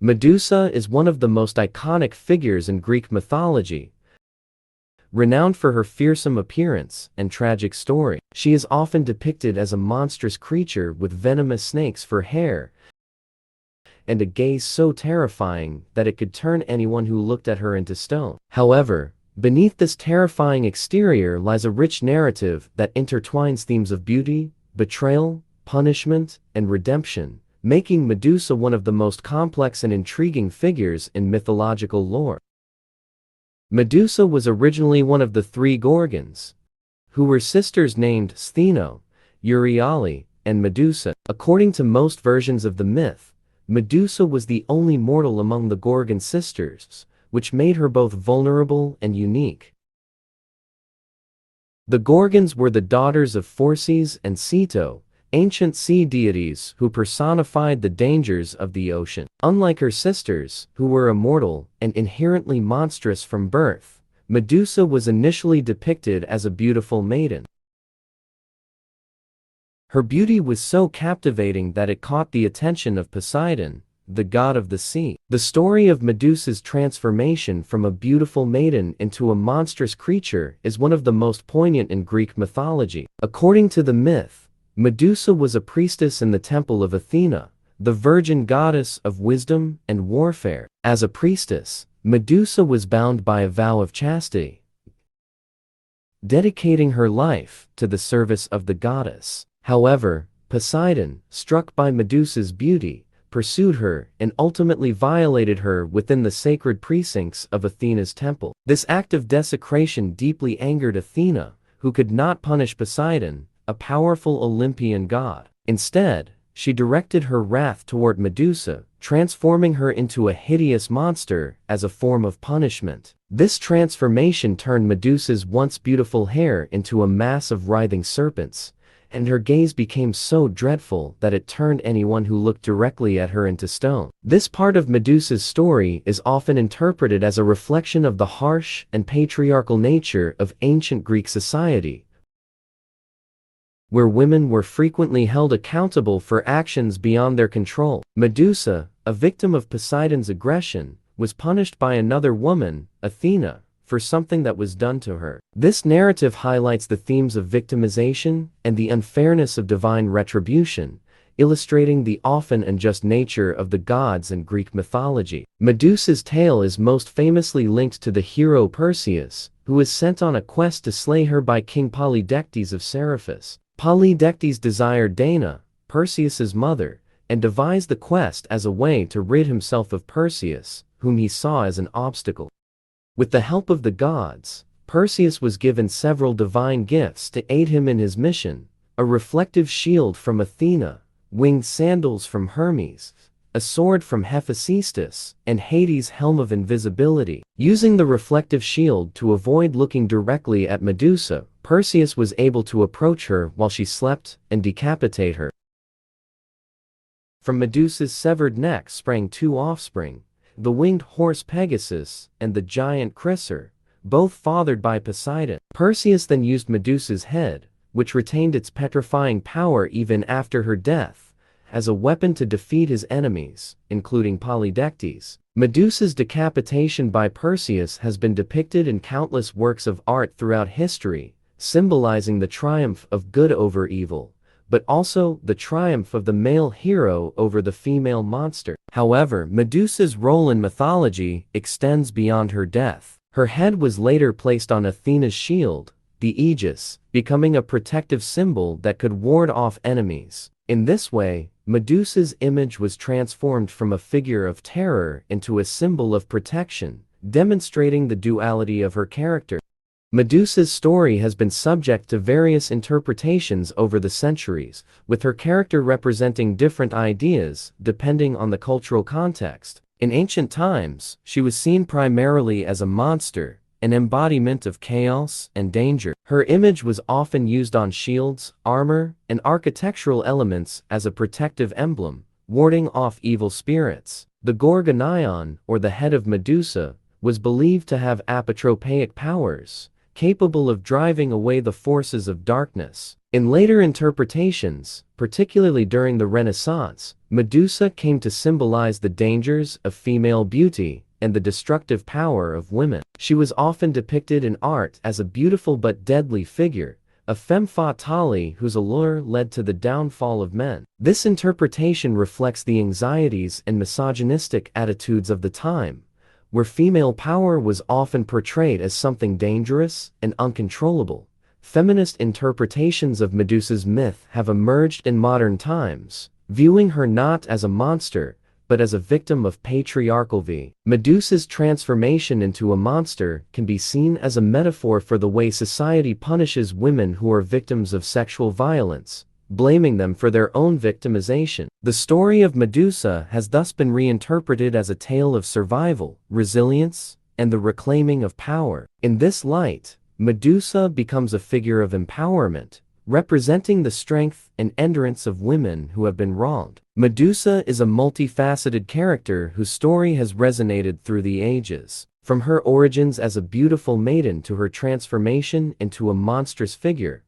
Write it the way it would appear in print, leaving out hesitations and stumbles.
Medusa is one of the most iconic figures in Greek mythology, renowned for her fearsome appearance and tragic story. She is often depicted as a monstrous creature with venomous snakes for hair and a gaze so terrifying that it could turn anyone who looked at her into stone. However, beneath this terrifying exterior lies a rich narrative that intertwines themes of beauty, betrayal, punishment, and redemption, making Medusa one of the most complex and intriguing figures in mythological lore. Medusa was originally one of the three Gorgons, who were sisters named Stheno, Euryale, and Medusa. According to most versions of the myth, Medusa was the only mortal among the Gorgon sisters, which made her both vulnerable and unique. The Gorgons were the daughters of Phorcys and Ceto, ancient sea deities who personified the dangers of the ocean. Unlike her sisters, who were immortal and inherently monstrous from birth, Medusa was initially depicted as a beautiful maiden. Her beauty was so captivating that it caught the attention of Poseidon, the god of the sea. The story of Medusa's transformation from a beautiful maiden into a monstrous creature is one of the most poignant in Greek mythology. According to the myth, Medusa was a priestess in the temple of Athena, the virgin goddess of wisdom and warfare. As a priestess, Medusa was bound by a vow of chastity, dedicating her life to the service of the goddess. However, Poseidon, struck by Medusa's beauty, pursued her and ultimately violated her within the sacred precincts of Athena's temple. This act of desecration deeply angered Athena, who could not punish Poseidon, a powerful Olympian god. Instead, she directed her wrath toward Medusa, transforming her into a hideous monster as a form of punishment. This transformation turned Medusa's once beautiful hair into a mass of writhing serpents, and her gaze became so dreadful that it turned anyone who looked directly at her into stone. This part of Medusa's story is often interpreted as a reflection of the harsh and patriarchal nature of ancient Greek society, where women were frequently held accountable for actions beyond their control. Medusa, a victim of Poseidon's aggression, was punished by another woman, Athena, for something that was done to her. This narrative highlights the themes of victimization and the unfairness of divine retribution, illustrating the often unjust nature of the gods in Greek mythology. Medusa's tale is most famously linked to the hero Perseus, who was sent on a quest to slay her by King Polydectes of Seriphus. Polydectes desired Dana, Perseus's mother, and devised the quest as a way to rid himself of Perseus, whom he saw as an obstacle. With the help of the gods, Perseus was given several divine gifts to aid him in his mission: a reflective shield from Athena, winged sandals from Hermes, a sword from Hephaestus, and Hades' helm of invisibility. Using the reflective shield to avoid looking directly at Medusa, Perseus was able to approach her while she slept and decapitate her. From Medusa's severed neck sprang two offspring, the winged horse Pegasus and the giant Chryser, both fathered by Poseidon. Perseus then used Medusa's head, which retained its petrifying power even after her death, as a weapon to defeat his enemies, including Polydectes. Medusa's decapitation by Perseus has been depicted in countless works of art throughout history, symbolizing the triumph of good over evil, but also the triumph of the male hero over the female monster. However, Medusa's role in mythology extends beyond her death. Her head was later placed on Athena's shield, the Aegis, becoming a protective symbol that could ward off enemies. In this way, Medusa's image was transformed from a figure of terror into a symbol of protection, demonstrating the duality of her character. Medusa's story has been subject to various interpretations over the centuries, with her character representing different ideas depending on the cultural context. In ancient times, she was seen primarily as a monster, an embodiment of chaos and danger. Her image was often used on shields, armor, and architectural elements as a protective emblem, warding off evil spirits. The Gorgonion, or the head of Medusa, was believed to have apotropaic powers, capable of driving away the forces of darkness. In later interpretations, particularly during the Renaissance, Medusa came to symbolize the dangers of female beauty and the destructive power of women. She was often depicted in art as a beautiful but deadly figure, a femme fatale whose allure led to the downfall of men. This interpretation reflects the anxieties and misogynistic attitudes of the time, where female power was often portrayed as something dangerous and uncontrollable. Feminist interpretations of Medusa's myth have emerged in modern times, viewing her not as a monster, but as a victim of patriarchal v. Medusa's transformation into a monster can be seen as a metaphor for the way society punishes women who are victims of sexual violence, blaming them for their own victimization. The story of Medusa has thus been reinterpreted as a tale of survival, resilience, and the reclaiming of power. In this light, Medusa becomes a figure of empowerment, representing the strength and endurance of women who have been wronged. Medusa is a multifaceted character whose story has resonated through the ages. From her origins as a beautiful maiden to her transformation into a monstrous figure,